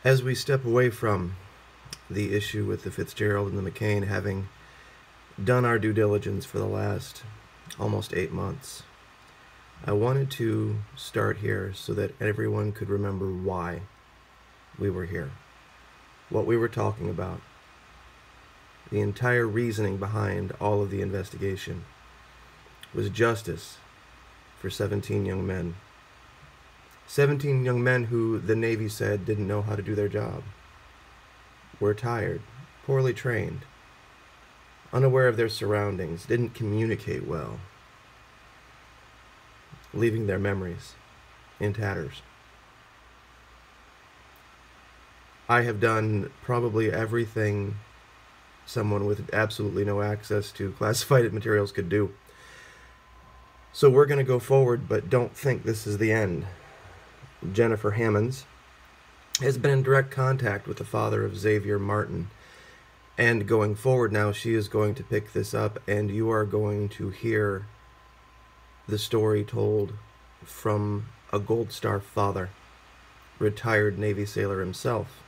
As we step away from the issue with the Fitzgerald and the McCain, having done our due diligence for the last almost 8 months, I wanted to start here so that everyone could remember why we were here, what we were talking about, the entire reasoning behind all of the investigation was justice for 17 young men. 17 young men who the Navy said didn't know how to do their job, were tired, poorly trained, unaware of their surroundings, didn't communicate well, leaving their memories in tatters. I have done probably everything someone with absolutely no access to classified materials could do. So we're going to go forward, but don't think this is the end. Jennifer Hammonds has been in direct contact with the father of Xavier Martin, and going forward now she is going to pick this up, and you are going to hear the story told from a Gold Star father, retired Navy sailor himself.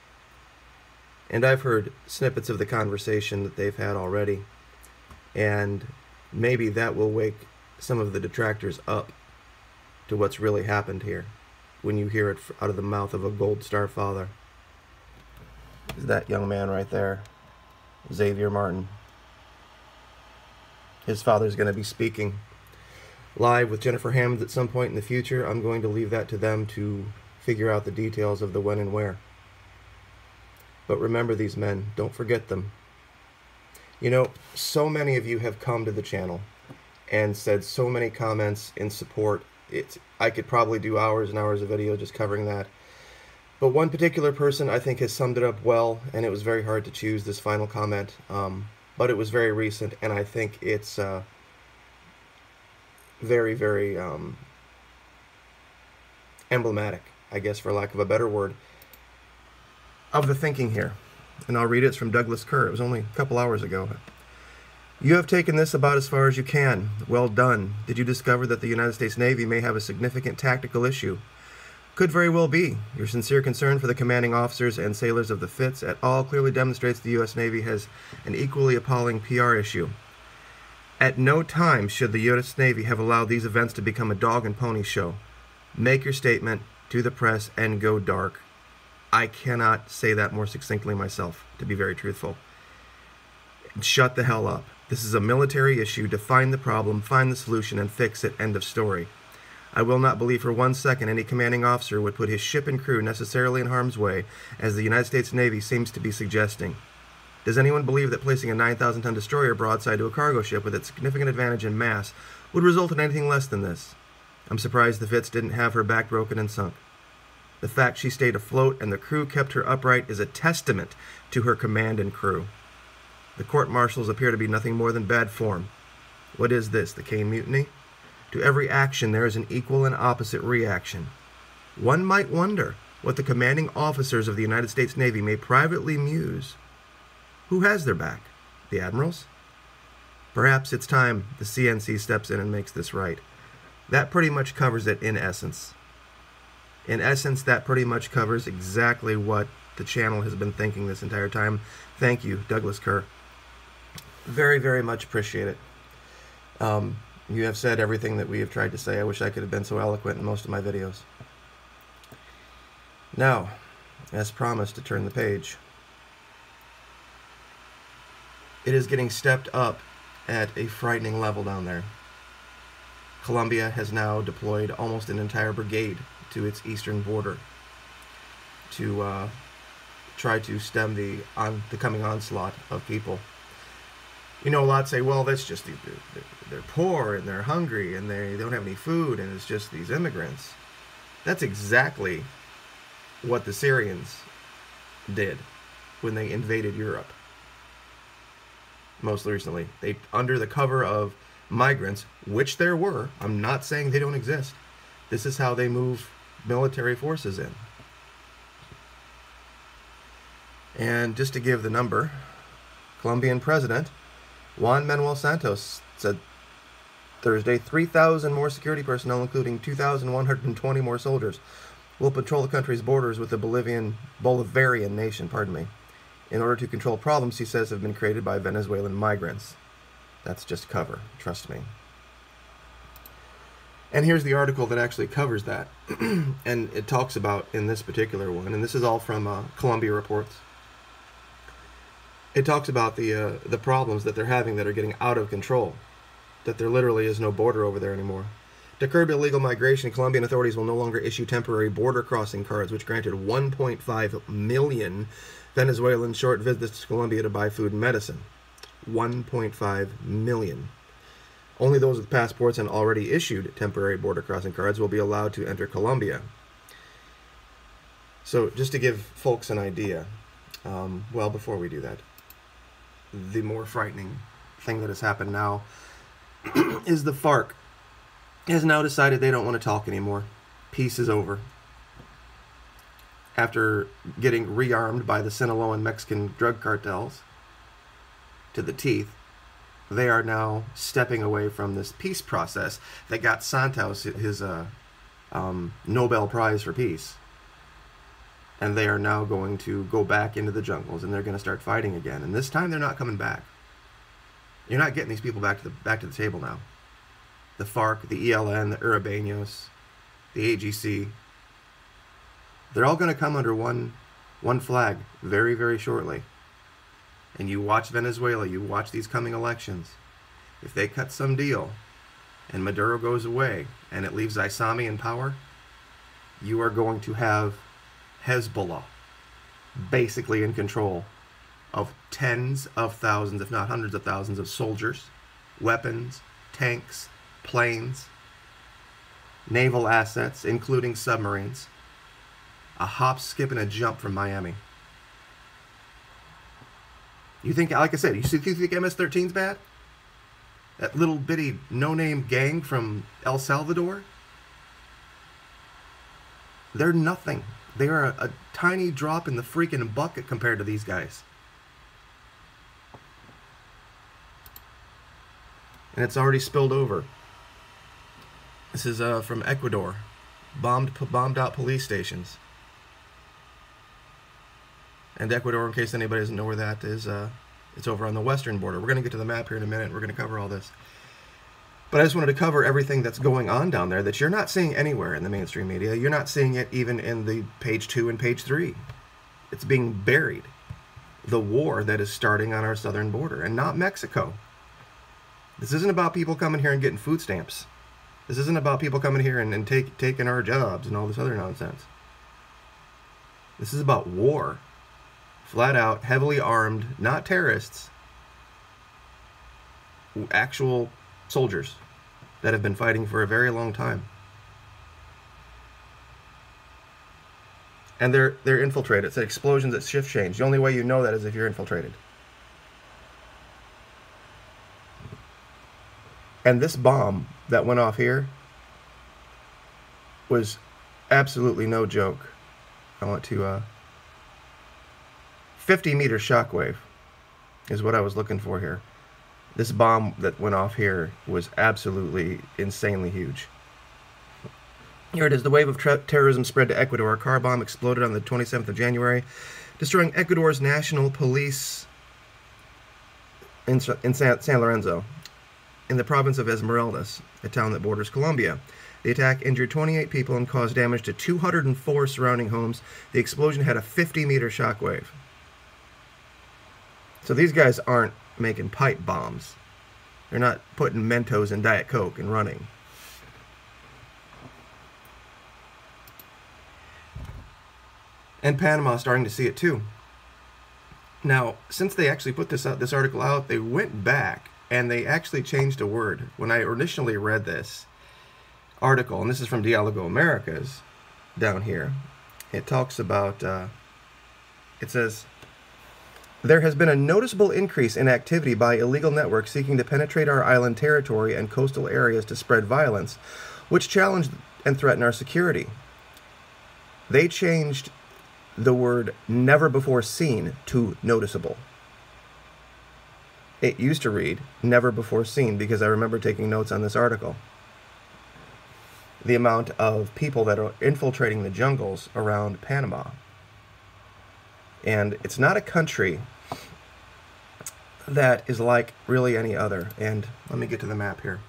And I've heard snippets of the conversation that they've had already, and maybe that will wake some of the detractors up to what's really happened here when you hear it out of the mouth of a Gold Star father. That young man right there, Xavier Martin. His father's going to be speaking live with Jennifer Hammonds at some point in the future. I'm going to leave that to them to figure out the details of the when and where. But remember these men. Don't forget them. You know, so many of you have come to the channel and said so many comments in support. I could probably do hours and hours of video just covering that. But one particular person I think has summed it up well, and it was very hard to choose this final comment. But it was very recent, and I think it's very, very emblematic, I guess for lack of a better word, of the thinking here. And I'll read it. It's from Douglas Kerr. It was only a couple hours ago. You have taken this about as far as you can. Well done. Did you discover that the United States Navy may have a significant tactical issue? Could very well be. Your sincere concern for the commanding officers and sailors of the Fitz et al. Clearly demonstrates the U.S. Navy has an equally appalling PR issue. At no time should the U.S. Navy have allowed these events to become a dog and pony show. Make your statement to the press and go dark. I cannot say that more succinctly myself, to be very truthful. Shut the hell up. This is a military issue. Define the problem, find the solution, and fix it. End of story. I will not believe for 1 second any commanding officer would put his ship and crew necessarily in harm's way, as the United States Navy seems to be suggesting. Does anyone believe that placing a 9,000-ton destroyer broadside to a cargo ship with its significant advantage in mass would result in anything less than this? I'm surprised the Fitz didn't have her back broken and sunk. The fact she stayed afloat and the crew kept her upright is a testament to her command and crew. The court-martials appear to be nothing more than bad form. What is this, the Caine Mutiny? To every action there is an equal and opposite reaction. One might wonder what the commanding officers of the United States Navy may privately muse. Who has their back? The admirals? Perhaps it's time the CNC steps in and makes this right. That pretty much covers it in essence. In essence, that pretty much covers exactly what the channel has been thinking this entire time. Thank you, Douglas Kerr. Very, very much appreciate it. You have said everything that we have tried to say. I wish I could have been so eloquent in most of my videos. Now, as promised, to turn the page. It is getting stepped up at a frightening level down there. Colombia has now deployed almost an entire brigade to its eastern border to try to stem the coming onslaught of people. You know, a lot say, well, that's just, they're poor and they're hungry and they don't have any food and it's just these immigrants. That's exactly what the Syrians did when they invaded Europe. Most recently, they, under the cover of migrants, which there were, I'm not saying they don't exist, this is how they move military forces in. And just to give the number, Colombian President Juan Manuel Santos said Thursday 3,000 more security personnel, including 2,120 more soldiers, will patrol the country's borders with the Bolivarian nation, in order to control problems he says have been created by Venezuelan migrants. That's just cover, trust me. And here's the article that actually covers that. And it talks about, in this particular one, and this is all from Colombia reports, it talks about the problems that they're having that are getting out of control, that there literally is no border over there anymore. To curb illegal migration, Colombian authorities will no longer issue temporary border crossing cards, which granted 1.5 million Venezuelans short visits to Colombia to buy food and medicine. 1.5 million. Only those with passports and already issued temporary border crossing cards will be allowed to enter Colombia. So just to give folks an idea, well, before we do that, the more frightening thing that has happened now is the FARC has now decided they don't want to talk anymore. Peace is over. After getting rearmed by the Sinaloan Mexican drug cartels to the teeth, they are now stepping away from this peace process that got Santos his Nobel Prize for Peace. And they are now going to go back into the jungles, and they're going to start fighting again. And this time they're not coming back. You're not getting these people back to the table now. The FARC, the ELN, the Urabeños, the AGC, they're all going to come under one flag very, very shortly. And you watch Venezuela, you watch these coming elections. If they cut some deal and Maduro goes away and it leaves Aissami in power, you are going to have Hezbollah basically in control of tens of thousands, if not hundreds of thousands of soldiers, weapons, tanks, planes, naval assets, including submarines. A hop, skip, and a jump from Miami. You think, like I said, you think MS-13's bad? That little bitty no-name gang from El Salvador? They're nothing. They are a tiny drop in the freaking bucket compared to these guys. And it's already spilled over. This is from Ecuador. Bombed out police stations. And Ecuador, in case anybody doesn't know where that is, it's over on the western border. We're going to get to the map here in a minute. We're going to cover all this. But I just wanted to cover everything that's going on down there that you're not seeing anywhere in the mainstream media. You're not seeing it even in the page 2 and page 3. It's being buried. The war that is starting on our southern border, and not Mexico. This isn't about people coming here and getting food stamps. This isn't about people coming here and taking our jobs and all this other nonsense. This is about war. Flat out, heavily armed, not terrorists, actual soldiers that have been fighting for a very long time. And they're infiltrated. It's explosions at shift change. The only way you know that is if you're infiltrated. And this bomb that went off here was absolutely no joke. I want to 50-meter shockwave is what I was looking for here. This bomb that went off here was absolutely insanely huge. Here it is. The wave of terrorism spread to Ecuador. A car bomb exploded on the 27th of January, destroying Ecuador's national police in San Lorenzo, in the province of Esmeraldas, a town that borders Colombia. The attack injured 28 people and caused damage to 204 surrounding homes. The explosion had a 50-meter shockwave. So these guys aren't making pipe bombs. They're not putting Mentos in Diet Coke and running. And Panama starting to see it too. Now, since they actually put this article out, they went back and they actually changed a word. When I initially read this article, and this is from Dialogo Americas down here, it talks about, it says, there has been a noticeable increase in activity by illegal networks seeking to penetrate our island territory and coastal areas to spread violence, which challenge and threaten our security. They changed the word never before seen to noticeable. It used to read never before seen because I remember taking notes on this article. the amount of people that are infiltrating the jungles around Panama. And it's not a country that is like really any other. And let me get to the map here.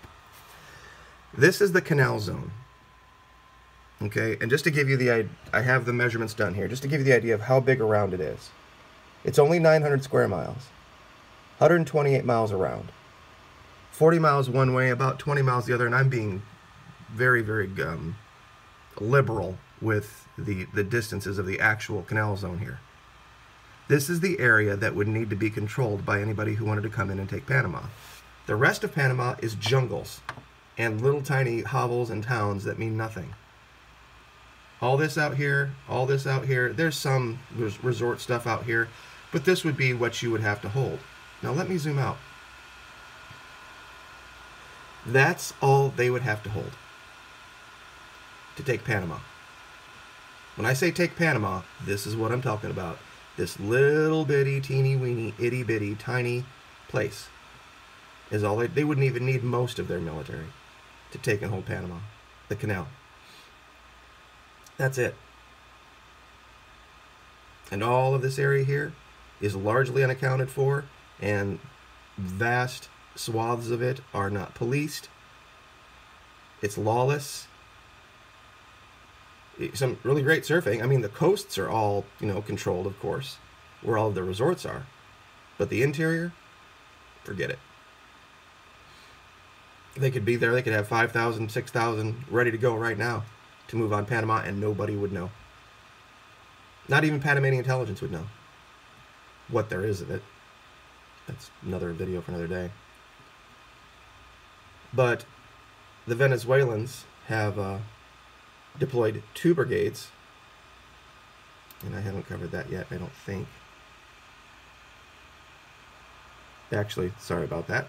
This is the Canal Zone. Okay, and just to give you the, I have the measurements done here, just to give you the idea of how big around it is. It's only 900 square miles, 128 miles around, 40 miles one way, about 20 miles the other, and I'm being very, very liberal with the distances of the actual Canal Zone here. This is the area that would need to be controlled by anybody who wanted to come in and take Panama. The rest of Panama is jungles and little tiny hovels and towns that mean nothing. All this out here, all this out here, there's some resort stuff out here, but this would be what you would have to hold. Now let me zoom out. That's all they would have to hold to take Panama. When I say take Panama, this is what I'm talking about. This little bitty, teeny weeny, itty bitty, tiny place is all they wouldn't even need most of their military to take and hold Panama, the canal. That's it. And all of this area here is largely unaccounted for, and vast swaths of it are not policed. It's lawless. Some really great surfing. I mean, the coasts are all, controlled, of course, where all of the resorts are. But the interior, forget it. They could be there. They could have 5,000, 6,000 ready to go right now to move on Panama, and nobody would know. Not even Panamanian intelligence would know what there is of it. That's another video for another day. But the Venezuelans have deployed 2 brigades, and I haven't covered that yet, I don't think. Actually, sorry about that.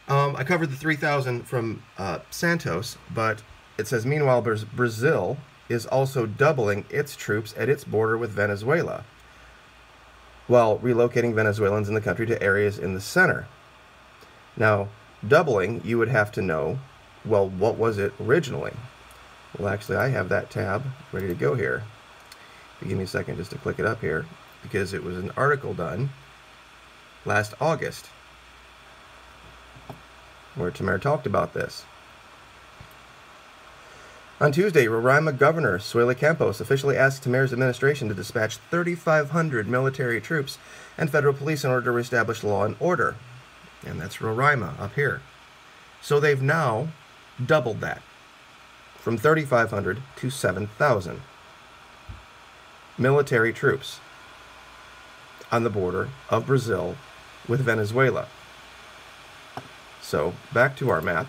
I covered the 3,000 from Santos, but it says, meanwhile, Brazil is also doubling its troops at its border with Venezuela, while relocating Venezuelans in the country to areas in the center. Now, doubling, you would have to know, well, what was it originally? Well, actually, I have that tab ready to go here. If you give me a second just to click it up here, because it was an article done last August where Tamara talked about this. On Tuesday, Roraima Governor Suela Campos officially asked Tamara's administration to dispatch 3,500 military troops and federal police in order to reestablish law and order. And that's Roraima up here. So they've now doubled that, from 3,500 to 7,000 military troops on the border of Brazil with Venezuela. So, back to our map.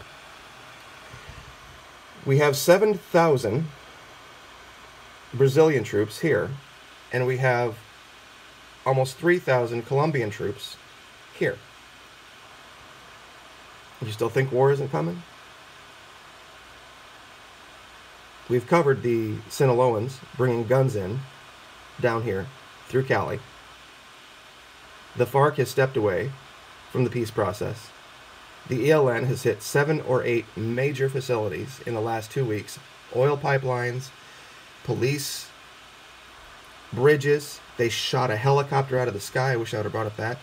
We have 7,000 Brazilian troops here, and we have almost 3,000 Colombian troops here. You still think war isn't coming? We've covered the Sinaloans bringing guns in down here through Cali. The FARC has stepped away from the peace process. The ELN has hit 7 or 8 major facilities in the last 2 weeks. Oil pipelines, police, bridges. They shot a helicopter out of the sky. I wish I would have brought up that.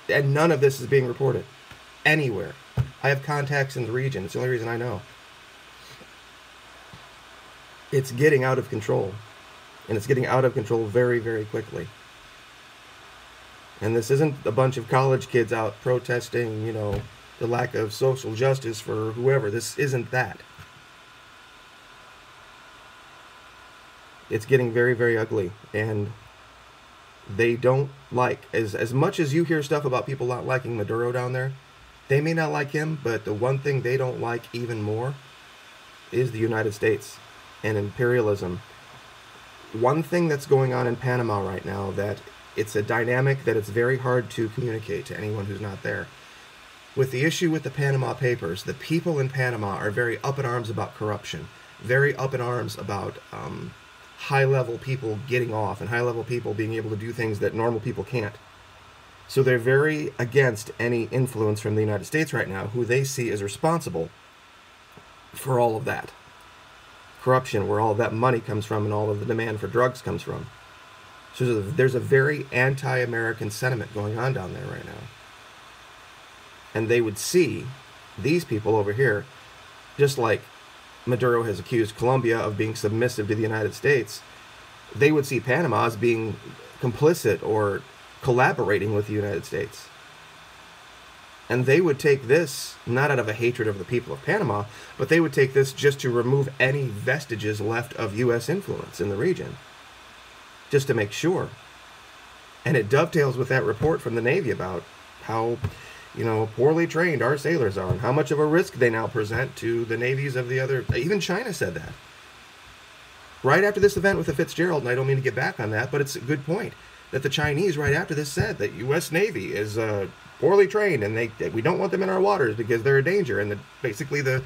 And none of this is being reported anywhere. I have contacts in the region. It's the only reason I know. It's getting out of control. And it's getting out of control very, very quickly. And this isn't a bunch of college kids out protesting, the lack of social justice for whoever. This isn't that. It's getting very, very ugly. And they don't like, as much as you hear stuff about people not liking Maduro down there, they may not like him, but the one thing they don't like even more is the United States and imperialism. One thing that's going on in Panama right now, that it's a dynamic that it's very hard to communicate to anyone who's not there. With the issue with the Panama Papers, the people in Panama are very up in arms about corruption, very up in arms about high-level people getting off and high-level people being able to do things that normal people can't. So they're very against any influence from the United States right now, who they see as responsible for all of that corruption, where all of that money comes from and all of the demand for drugs comes from. So there's a very anti-American sentiment going on down there right now. And they would see these people over here, just like Maduro has accused Colombia of being submissive to the United States, they would see Panama as being complicit or collaborating with the United States. And they would take this, not out of a hatred of the people of Panama, but they would take this just to remove any vestiges left of U.S. influence in the region, just to make sure. And it dovetails with that report from the Navy about how, poorly trained our sailors are and how much of a risk they now present to the navies of the other. Even China said that. Right after this event with the Fitzgerald, and I don't mean to get back on that, but it's a good point, that the Chinese right after this said that U.S. Navy is poorly trained and we don't want them in our waters because they're a danger. And basically the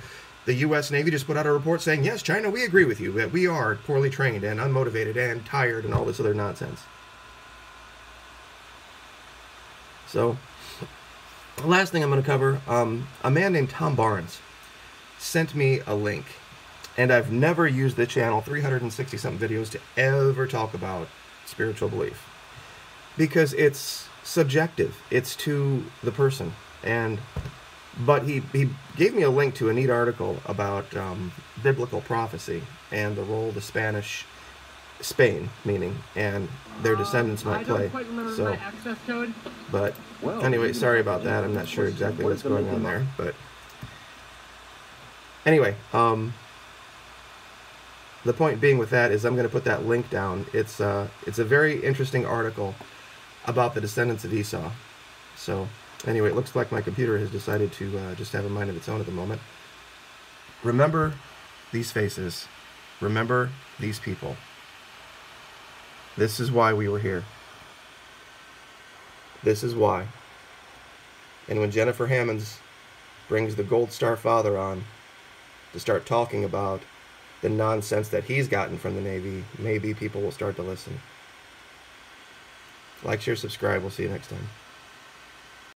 U.S. Navy just put out a report saying, yes, China, we agree with you that we are poorly trained and unmotivated and tired and all this other nonsense. So the last thing I'm going to cover, a man named Tom Barnes sent me a link. And I've never used the channel, 360-something videos, to ever talk about spiritual belief. Because it's subjective. It's to the person. But he gave me a link to a neat article about biblical prophecy and the role the Spain, meaning, and their descendants might play. I don't quite remember my access code. But anyway, sorry about that. I'm not sure exactly what's going on there. But anyway, the point being with that is I'm going to put that link down. It's a very interesting article about the descendants of Esau. So anyway, it looks like my computer has decided to just have a mind of its own at the moment. Remember these faces. Remember these people. This is why we were here. This is why. And when Jennifer Hammonds brings the Gold Star Father on to start talking about the nonsense that he's gotten from the Navy, maybe people will start to listen. Like, share, subscribe. We'll see you next time.